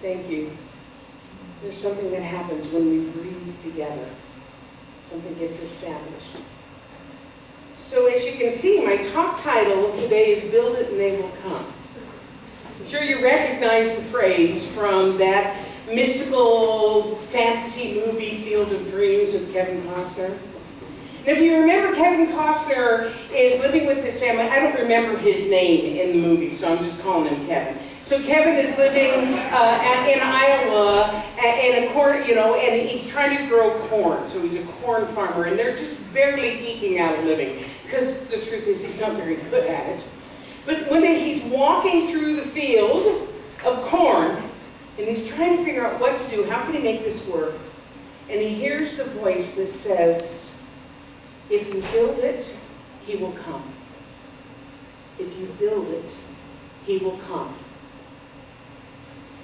Thank you. There's something that happens when we breathe together. Something gets established. So as you can see, my talk title today is Build It and They Will Come. I'm sure you recognize the phrase from that mystical fantasy movie Field of Dreams of Kevin Costner. And if you remember, Kevin Costner is living with his family. I don't remember his name in the movie, so I'm just calling him Kevin. So Kevin is living in Iowa in a corn, and he's trying to grow corn. So he's a corn farmer, and they're just barely eking out a living because the truth is he's not very good at it. But one day he's walking through the field of corn, and he's trying to figure out what to do. How can he make this work? And he hears the voice that says, "If you build it, he will come. If you build it, he will come."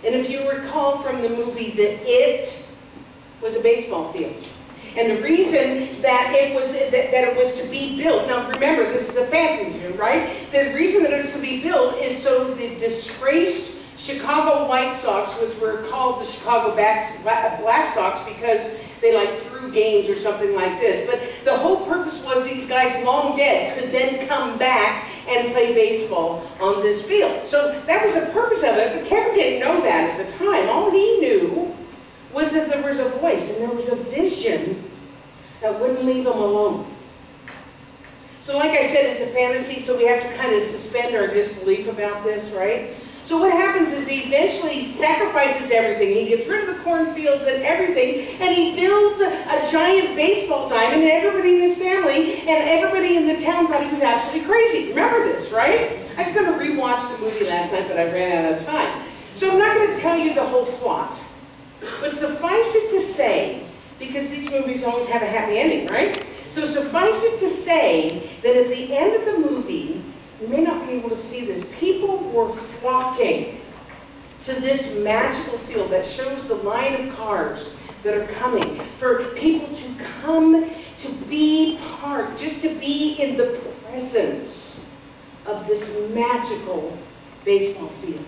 And if you recall from the movie that it was a baseball field. And the reason that it was to be built, now remember, this is a fantasy, right? The reason that it was to be built is so the disgraced Chicago White Sox, which were called the Chicago Black Sox because they threw games or something like this. But the whole purpose was these guys, long dead, could then come back and play baseball on this field. So that was the purpose of it, but Kevin didn't know that at the time. All he knew was that there was a voice and there was a vision that wouldn't leave him alone. So like I said, it's a fantasy, so we have to kind of suspend our disbelief about this, right? So what happens is he eventually sacrifices everything. He gets rid of the cornfields and everything, and he builds a giant baseball diamond, and everybody in his family and everybody in the town thought he was absolutely crazy. Remember this, right? I was going to rewatch the movie last night, but I ran out of time. So I'm not going to tell you the whole plot. But suffice it to say, because these movies always have a happy ending, right? So suffice it to say that at the end of the movie, you may not be able to see this, people were flocking to this magical field that shows the line of cars that are coming, for people to come to be part, just to be in the presence of this magical baseball field.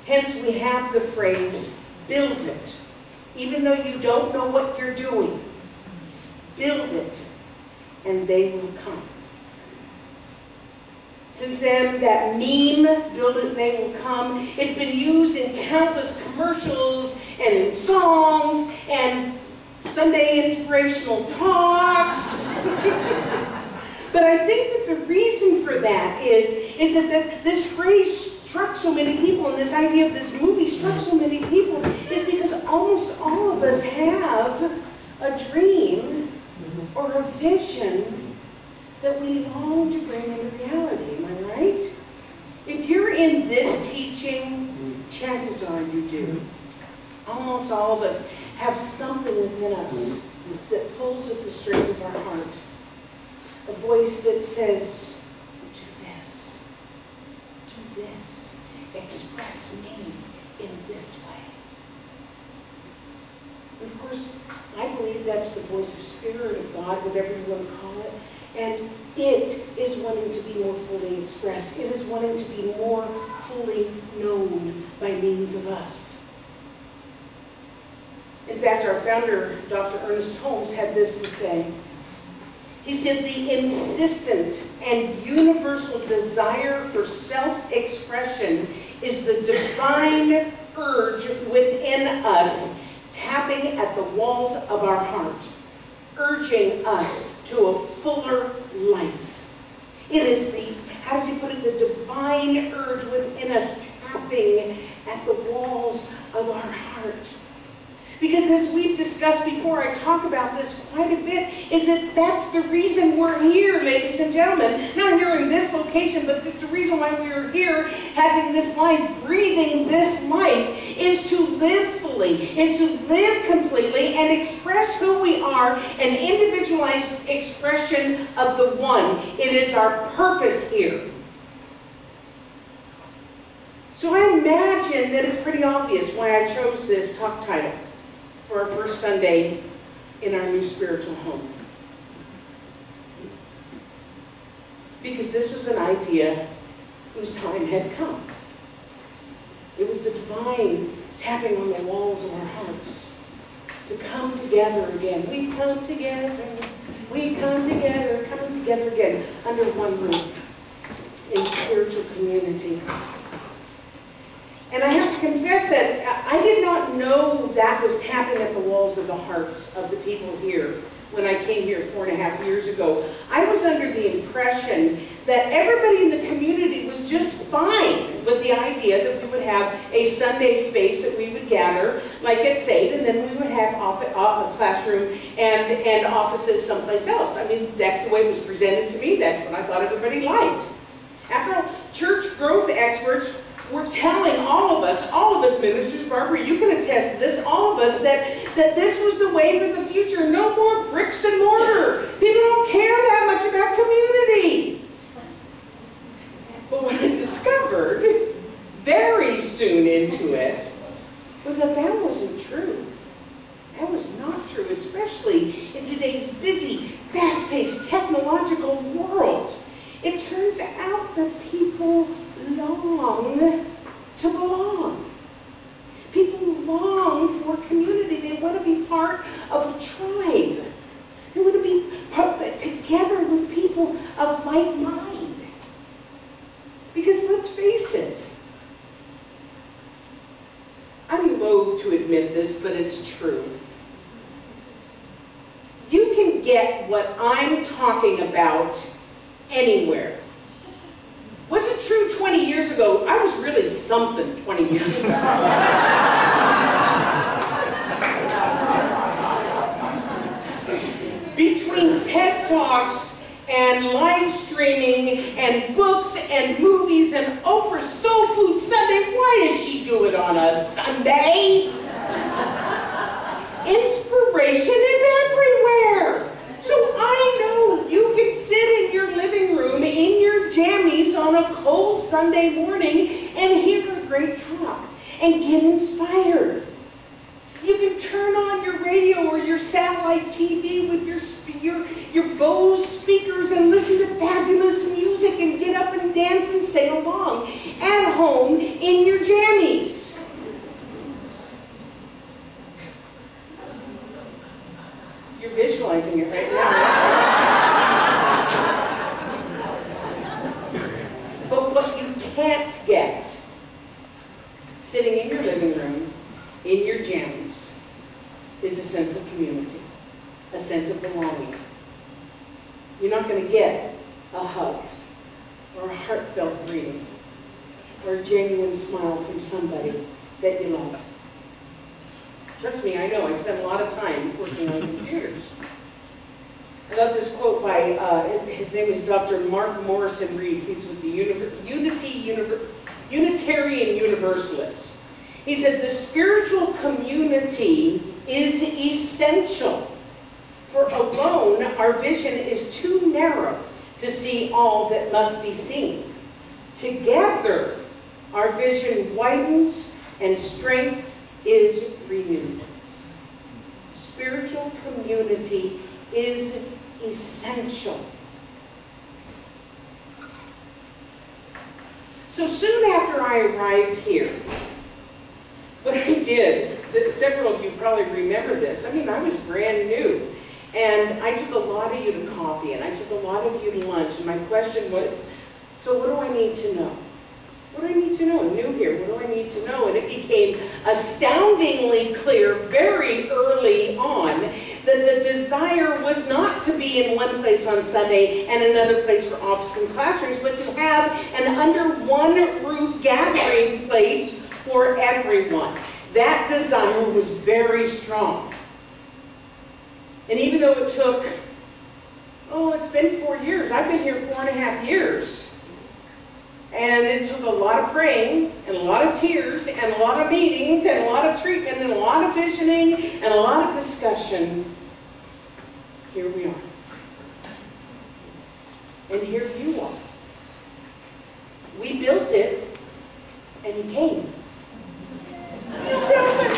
Hence we have the phrase, build it. Even though you don't know what you're doing, build it and they will come. Since then, that meme, build it and they will come, it's been used in countless commercials and in songs and Sunday inspirational talks. But I think that the reason for that is that this phrase struck so many people, and this idea of this movie struck so many people, is because almost all of us have a dream or a vision that we long to bring into reality. Am I right? If you're in this teaching, chances are you do. Almost all of us have something within us that pulls at the strings of our heart. A voice that says, do this, express me in this way. And of course, I believe that's the voice of Spirit, of God, whatever you want to call it. And it is wanting to be more fully expressed. It is wanting to be more fully known by means of us. In fact, our founder, Dr. Ernest Holmes, had this to say. He said, the insistent and universal desire for self-expression is the divine urge within us, tapping at the walls of our heart, urging us to a fuller life. It is the, how does he put it, the divine urge within us tapping at the walls of our heart. Because as we've discussed before, I talk about this quite a bit, is that that's the reason we're here, ladies and gentlemen. Not here in this location, but the reason why we're here having this life, breathing this life, is to live fully, is to live completely and express who we are, an individualized expression of the one. It is our purpose here. So I imagine that it's pretty obvious why I chose this talk title for our first Sunday in our new spiritual home. Because this was an idea whose time had come. It was the divine tapping on the walls of our hearts to come together again. We come together again under one roof in spiritual community. And I have to confess that I did not know that was tapping at the walls of the hearts of the people here when I came here 4.5 years ago. I was under the impression that everybody in the community was just fine with the idea that we would have a Sunday space that we would gather, like at SAID, and then we would have a classroom and offices someplace else. I mean, that's the way it was presented to me. That's what I thought everybody liked. After all, church growth experts were telling all of us ministers, Barbara, you can attest to this, all of us, that this was the way for the future. No more bricks and mortar. People don't care that much about community. But what I discovered very soon into it was that that wasn't true. That was not true, especially in today's busy, fast-paced, technological world. It turns out that people long to belong. People long for community. They want to be part of a tribe. They want to be together with people of like mind. Because let's face it, I'm loath to admit this, but it's true. You can get what I'm talking about anywhere. Was it true 20 years ago? I was really something 20 years ago. Between TED Talks and live streaming and books and movies and Oprah's Soul Food Sunday, why does she do it on a Sunday? Inspiration is everywhere. So I know you can sit in your living room in your jammies on a cold Sunday morning and hear a great talk and get inspired. You can turn on your radio or your satellite TV with your Bose speakers and listen to fabulous music and get up and dance and sing along at home in your jammies. You're visualizing it right now. But what you can't get sitting in your living room, in your jammies, is a sense of community, a sense of belonging. You're not going to get a hug or a heartfelt greeting or a genuine smile from somebody that you love. Trust me, I know. I spend a lot of time working on computers. I love this quote by, his name is Dr. Mark Morrison Reed. He's with the Unitarian Universalists. He said, the spiritual community is essential, for alone our vision is too narrow to see all that must be seen. Together our vision widens and strength is renewed. Spiritual community is essential. So soon after I arrived here, what I did, several of you probably remember this, I mean, I was brand new, and I took a lot of you to coffee, and I took a lot of you to lunch, and my question was, so what do I need to know? What do I need to know? I'm new here. What do I need to know? And it became astoundingly clear very early on that the desire was not to be in one place on Sunday and another place for office and classrooms, but to have an under one roof gathering place for everyone. That desire was very strong. And even though it took, it's been 4 years. I've been here 4.5 years. And it took a lot of praying, and a lot of tears, and a lot of meetings, and a lot of treatment, and a lot of visioning, and a lot of discussion. Here we are. And here you are. We built it, and you came. You built it.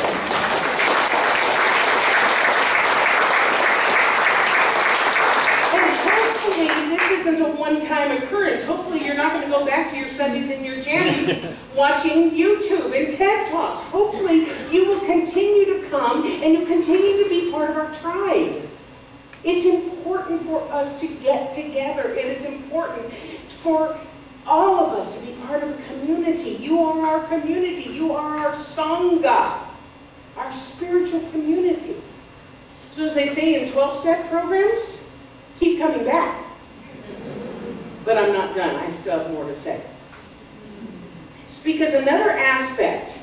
This isn't a one-time occurrence. Hopefully you're not going to go back to your Sundays in your jammies watching YouTube and TED Talks. Hopefully you will continue to come and you continue to be part of our tribe. It's important for us to get together. It is important for all of us to be part of a community. You are our community. You are our Sangha, our spiritual community. So as they say in 12-step programs, keep coming back. But I'm not done. I still have more to say. It's because another aspect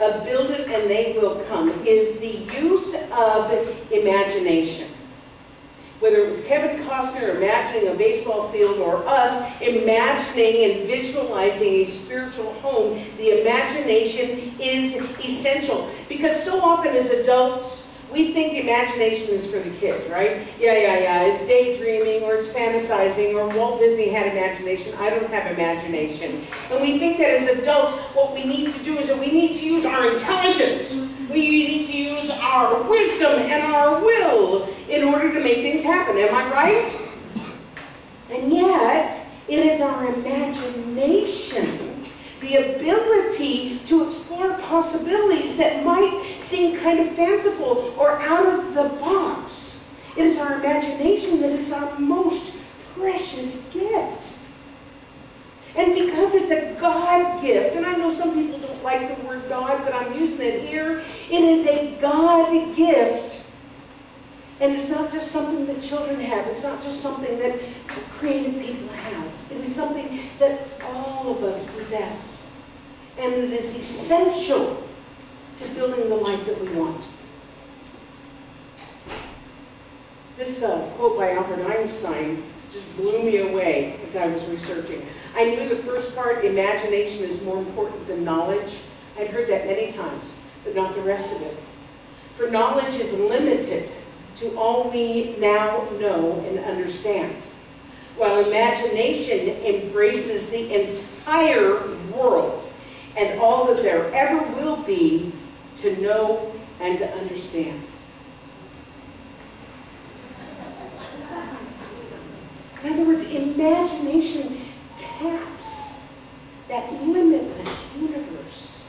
of Build It and They Will Come is the use of imagination. Whether it was Kevin Costner imagining a baseball field or us imagining and visualizing a spiritual home, the imagination is essential. Because so often as adults, we think imagination is for the kids, right? Yeah. It's daydreaming or it's fantasizing or Walt Disney had imagination. I don't have imagination. And we think that as adults, what we need to do is that we need to use our intelligence. We need to use our wisdom and our will in order to make things happen. Am I right? And yet, it is our imagination, the ability to explore possibilities that might seem kind of fanciful or out of the box. It is our imagination that is our most precious gift. And because it's a God gift, and I know some people don't like the word God, but I'm using it here, it is a God gift. And it's not just something that children have. It's not just something that creative people have. It is something that all of us possess. And it is essential to building the life that we want. This quote by Albert Einstein just blew me away as I was researching. I knew the first part, imagination is more important than knowledge. I'd heard that many times, but not the rest of it. For knowledge is limited to all we now know and understand, while imagination embraces the entire world and all that there ever will be to know and to understand. In other words, imagination taps that limitless universe.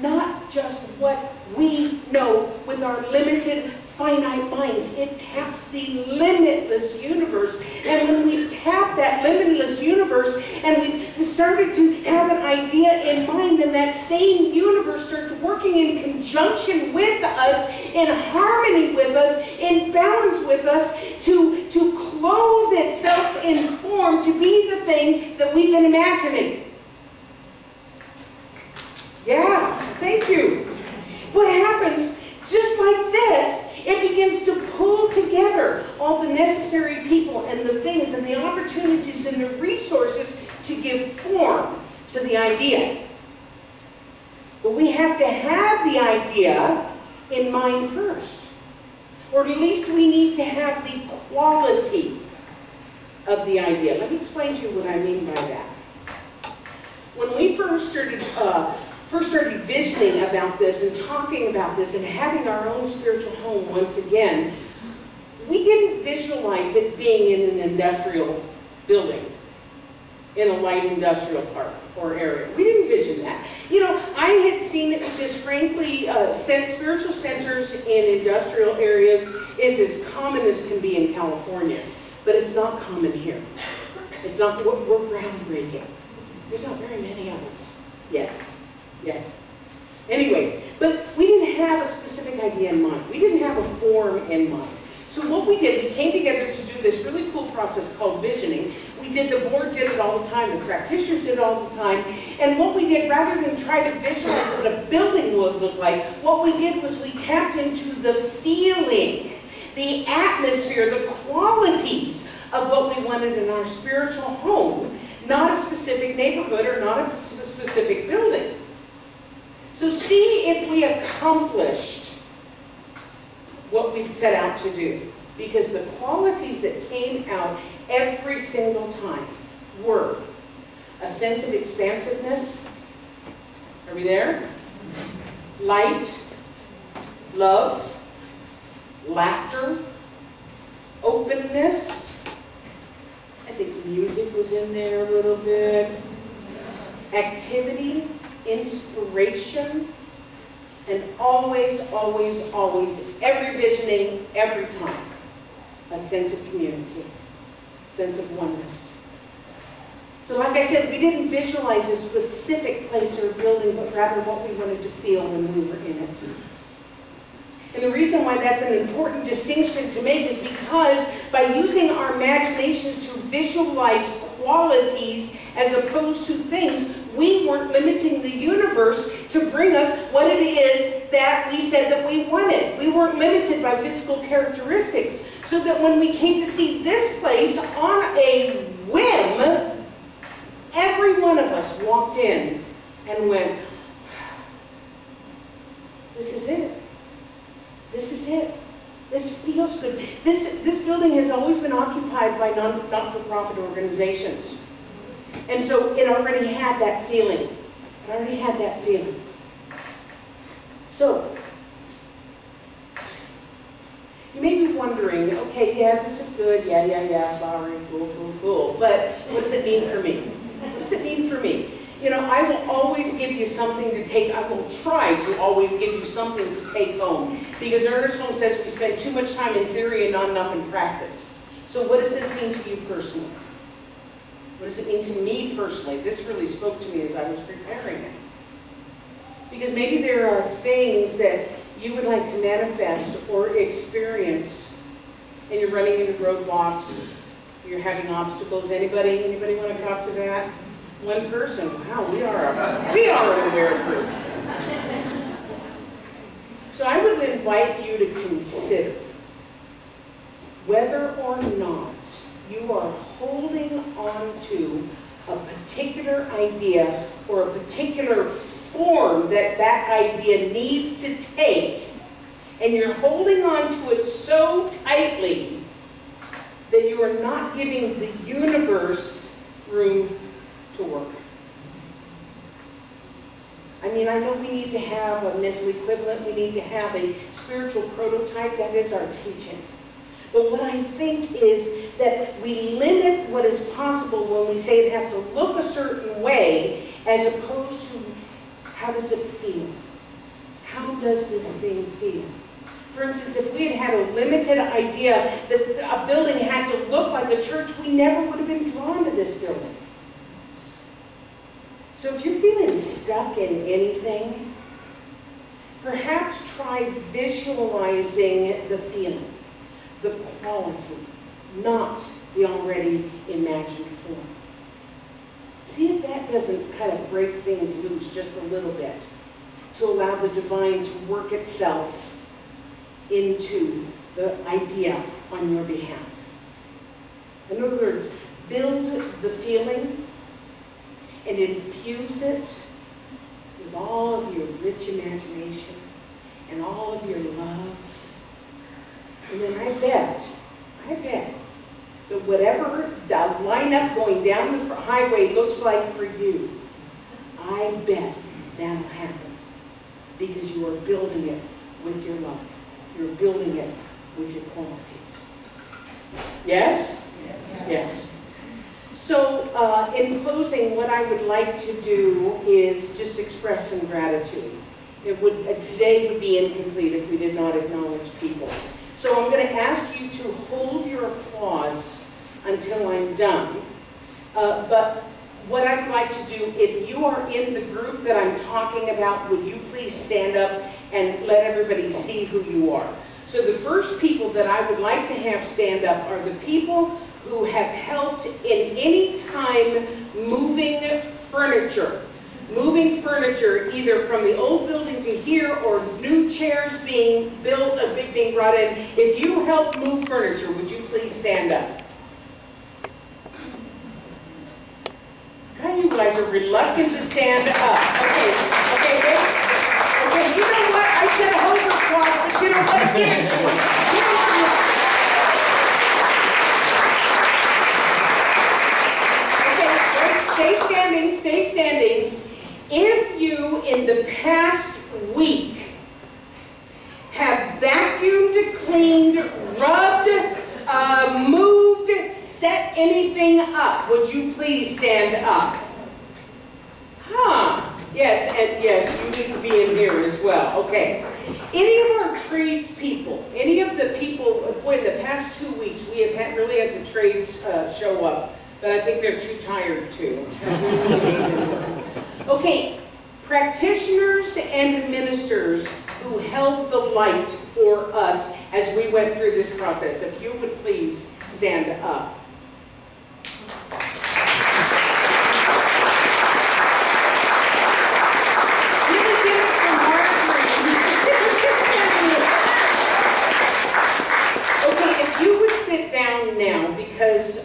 Not just what we know with our limited, finite minds. It taps the limitless universe. And when we've tapped that limitless universe and we've started to have an idea in mind, then that same universe starts working in conjunction with us, in harmony with us, in balance with us, to clothe itself in form to be the thing that we've been imagining. Yeah, thank you. What happens, just like this, it begins to pull together all the necessary people and the things and the opportunities and the resources to give form to the idea. But we have to have the idea in mind first. Or at least we need to have the quality of the idea. Let me explain to you what I mean by that. When we first started visioning about this and talking about this and having our own spiritual home once again, we didn't visualize it being in an industrial building, in a light industrial park or area. We didn't vision that. You know, I had seen it because frankly, spiritual centers in industrial areas is as common as can be in California, but it's not common here. It's not, we're groundbreaking. There's not very many of us yet. Anyway, but we didn't have a specific idea in mind. We didn't have a form in mind. So what we did, we came together to do this really cool process called visioning. The board did it all the time, the practitioners did it all the time. And what we did, rather than try to visualize what a building would look like, what we did was we tapped into the feeling, the atmosphere, the qualities of what we wanted in our spiritual home, not a specific neighborhood or not a specific building. So see if we accomplished what we set out to do. Because the qualities that came out every single time were a sense of expansiveness. Are we there? Light, love, laughter, openness. I think music was in there a little bit. activity, inspiration, and always, always, always, every visioning, every time, a sense of community, a sense of oneness. So like I said, we didn't visualize a specific place or building, but rather what we wanted to feel when we were in it. And the reason why that's an important distinction to make is because by using our imagination to visualize qualities as opposed to things, we weren't limiting the universe to bring us what it is that we said that we wanted. We weren't limited by physical characteristics. So that when we came to see this place on a whim, every one of us walked in and went, this is it. This is it. This feels good. This building has always been occupied by not-for-profit organizations. And so it already had that feeling. It already had that feeling. So, you may be wondering, okay, yeah, this is good, yeah, sorry, cool. But what does it mean for me? What does it mean for me? You know, I will always give you something to take, I will try to always give you something to take home. Because Ernest Holmes says we spend too much time in theory and not enough in practice. So what does this mean to you personally? What does it mean to me personally? This really spoke to me as I was preparing it. Because maybe there are things that you would like to manifest or experience, and you're running into roadblocks, you're having obstacles. Anybody want to talk to that? One person. Wow, we are an aware group. So I would invite you to consider whether or not you are holding on to a particular idea or a particular form that that idea needs to take, and you're holding on to it so tightly that you are not giving the universe room to work. I mean, I know we need to have a mental equivalent, we need to have a spiritual prototype, that is our teaching. But what I think is that we limit what is possible when we say it has to look a certain way, as opposed to how does it feel? How does this thing feel? For instance, if we had a limited idea that a building had to look like a church, we never would have been drawn to this building. So if you're feeling stuck in anything, perhaps try visualizing the feeling, the quality, not the already imagined form. See if that doesn't kind of break things loose just a little bit to allow the divine to work itself into the idea on your behalf. In other words, build the feeling and infuse it with all of your rich imagination and all of your love. And then I bet that whatever the lineup going down the highway looks like for you, I bet that'll happen because you are building it with your love. You're building it with your qualities. Yes? Yes. So, in closing, what I would like to do is just express some gratitude. Today would be incomplete if we did not acknowledge people. So I'm going to ask you to hold your applause until I'm done. But what I'd like to do, if you are in the group that I'm talking about, would you please stand up and let everybody see who you are? So the first people that I would like to have stand up are the people who have helped in any time moving furniture. Moving furniture either from the old building to here or new chairs being built, being brought in. If you help move furniture, would you please stand up? God, you guys are reluctant to stand up. Okay, you know what? I said hold your applause, but you know what? Give it to us. Give it to us. Okay, stay standing. If you, in the past week, have vacuumed, cleaned, rubbed, moved, set anything up, would you please stand up? Yes, and yes, you need to be in here as well. Okay. Any of our tradespeople, any of the people, boy, in the past 2 weeks, we have really had the trades show up, but I think they're too tired to. Okay, practitioners and ministers who held the light for us as we went through this process. If you would please stand up. Now, because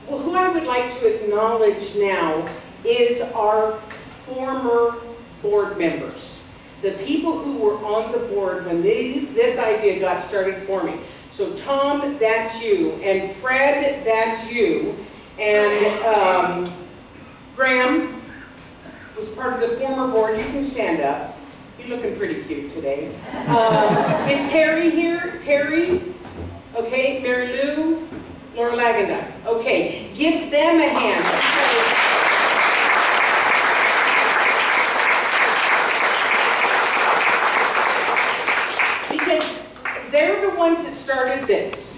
who I would like to acknowledge now is our former board members, the people who were on the board when this idea got started forming. So Tom, that's you, and Fred, that's you, and Graham was part of the former board. You can stand up. You're looking pretty cute today. Is Terry here? Terry? Okay, Mary Lou, Laura Lagendijk. Okay, give them a hand. Because they're the ones that started this.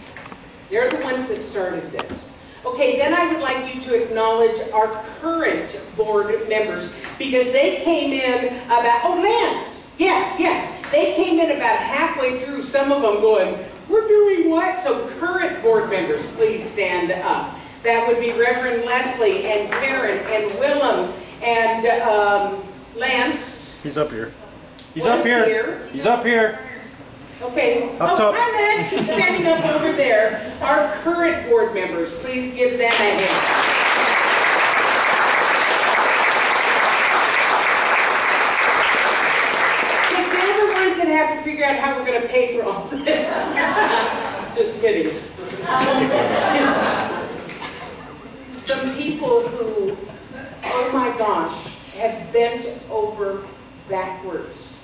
They're the ones that started this. Okay, then I would like you to acknowledge our current board members, because they came in about, oh, Lance, yes, yes. They came in about halfway through, some of them going, we're doing what? So current board members, please stand up. That would be Reverend Leslie and Karen and Willem and Lance. He's up here. He's up here. He's up here. Okay. Up top. Hi Lance, he's standing up over there. Our current board members, please give them a hand. Have to figure out how we're going to pay for all this. Just kidding. Some people who, oh my gosh, have bent over backwards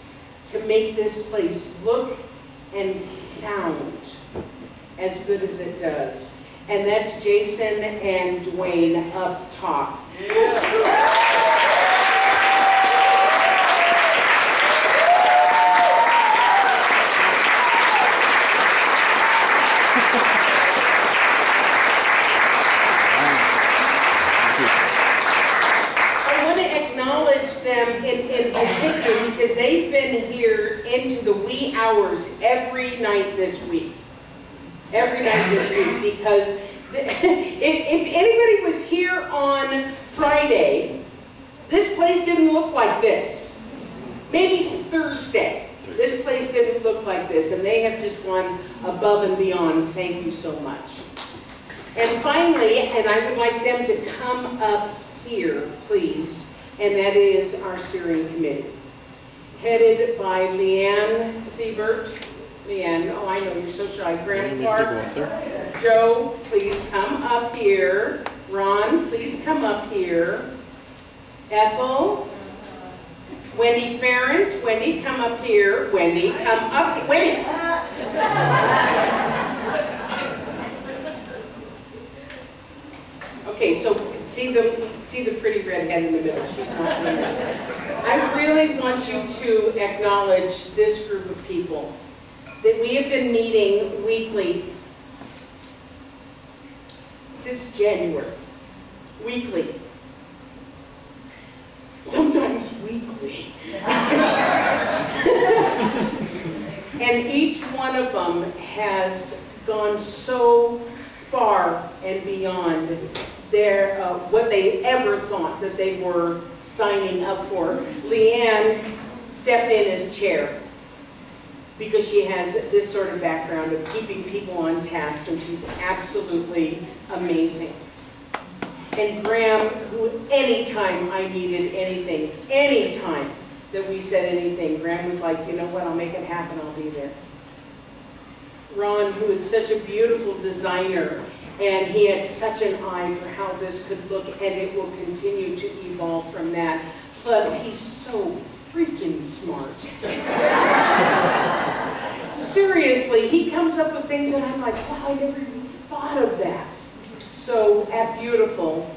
to make this place look and sound as good as it does. And that's Jason and Dwayne up top. Yeah. In particular, because they've been here into the wee hours every night this week. Every night this week, because if anybody was here on Friday, this place didn't look like this. Maybe Thursday. This place didn't look like this, and they have just gone above and beyond. Thank you so much. And finally, and I would like them to come up here, please. And that is our steering committee, headed by Leanne Siebert. Leanne, oh, I know you're so shy. Graham Clark. Joe, please come up here. Ron, please come up here. Ethel. Wendy Ferrens. Wendy, come up here. Wendy, come up. Wendy. Okay, so see the pretty red head in the middle. She's not doing this. I really want you to acknowledge this group of people that we have been meeting weekly since January. Weekly. Sometimes weekly. And each one of them has gone so far and beyond what they ever thought that they were signing up for. Leanne stepped in as chair because she has this sort of background of keeping people on task, and she's absolutely amazing. And Graham, who anytime I needed anything, anytime that we said anything, Graham was like, you know what, I'll make it happen, I'll be there. Ron, who is such a beautiful designer, and he had such an eye for how this could look, and it will continue to evolve from that. Plus, he's so freaking smart. Seriously, he comes up with things and I'm like, wow, I never even thought of that. So, at beautiful,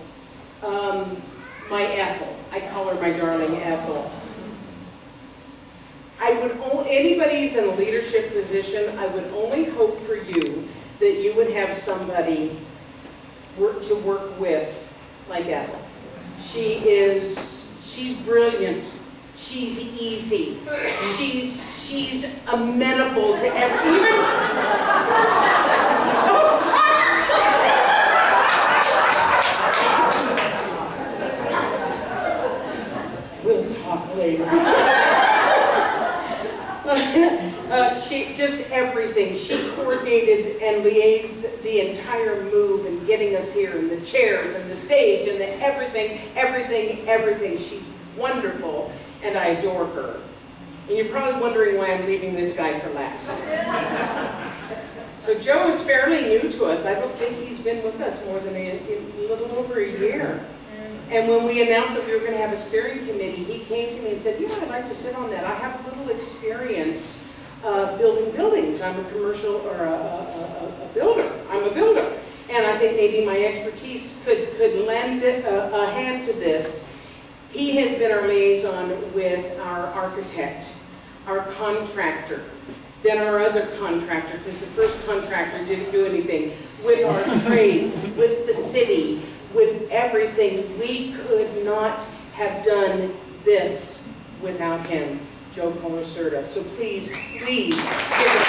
my Ethel. I call her my darling Ethel. Anybody who's in a leadership position, I would only hope for you that you would have somebody to work with like Ethel. She's brilliant. She's easy. She's amenable to everything. We'll talk later. She just everything. She coordinated and liaised the entire move and getting us here, and the chairs and the stage and the everything. She's wonderful, and I adore her. And you're probably wondering why I'm leaving this guy for last. So Joe is fairly new to us. I don't think he's been with us more than a little over a year. And when we announced that we were going to have a steering committee, he came to me and said, you know, I'd like to sit on that. I have a little experience building buildings. I'm a commercial, or a builder. I'm a builder. And I think maybe my expertise could lend a hand to this. He has been our liaison with our architect, our contractor, then our other contractor, because the first contractor didn't do anything, with our trades, with the city, with everything. We could not have done this without him, Joe Colacerda. So please, please give it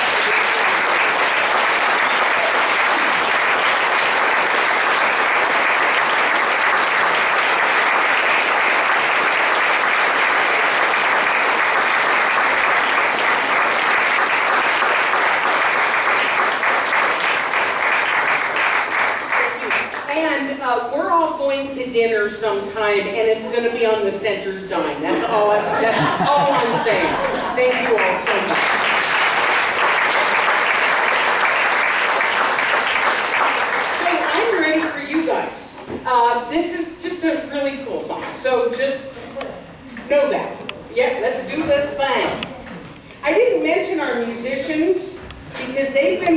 we're all going to dinner sometime, and it's going to be on the center's dime. That's all I'm saying. Thank you all so much. So I'm ready for you guys. This is just a really cool song. So just know that. Yeah, let's do this thing. I didn't mention our musicians because they've been